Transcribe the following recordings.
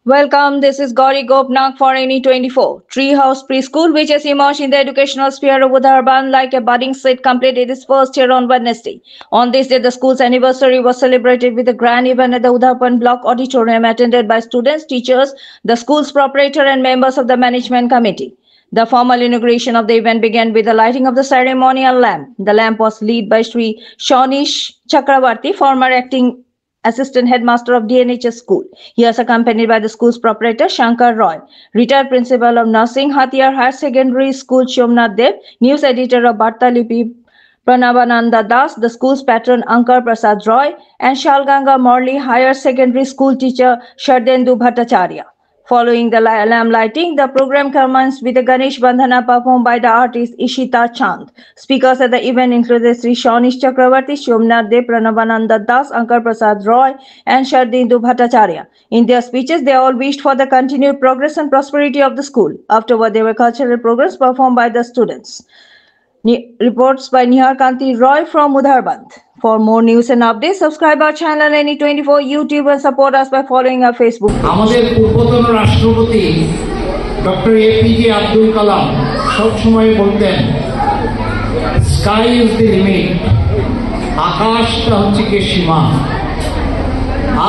Welcome, this is Gauri Gopnak for NE24. Treehouse Preschool, which has emerged in the educational sphere of Udharban like a budding seed, completed its first year on Wednesday. On this day, the school's anniversary was celebrated with a grand event at the Udharban Block Auditorium, attended by students, teachers, the school's proprietor, and members of the management committee. The formal inauguration of the event began with the lighting of the ceremonial lamp. The lamp was led by Sri Shawnish Chakravarti, former acting Assistant Headmaster of DNHS School. He was accompanied by the school's proprietor Shankar Roy, retired principal of Nursing Hathiar Higher Secondary School Shomnath Dev, news editor of Bartalipi Pranabananda Das, the school's patron Ankar Prasad Roy, and Shalganga Morley Higher Secondary School teacher Shardendu Bhattacharya. Following the lamp lighting, the program commenced with a Ganesh Bandhana performed by the artist Ishita Chand. Speakers at the event included Sri Shawnish Chakravarti, Shomnath Dev, Pranabananda Das, Ankar Prasad Roy, and Shardendu Bhattacharya. In their speeches, they all wished for the continued progress and prosperity of the school. Afterward, there were cultural programs performed by the students. Reports by Nihar Kanti Roy from Udharband. For more news and updates, subscribe our channel NE24 YouTube and support us by following our Facebook page. আমাদের পূর্বতন রাষ্ট্রপতি doctor APJ Abdul Kalam সব সময় বলতেন sky is the limit, আকাশটা হচ্ছে কি সীমা।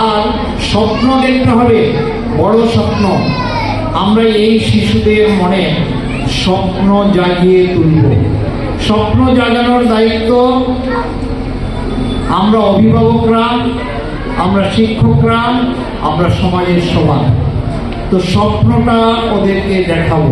আর স্বপ্ন দেখতে হবে, বড় স্বপ্ন। আমরা এই শিশুদের মনে স্বপ্ন জাগিয়ে তুলব। স্বপ্ন জাগানোর দায়িত্ব আমরা অভিভাবকরা, আমরা শিক্ষকরা, আমরা সমাজের সবাই। তো স্বপ্নটা ওদেরকে দেখাবো।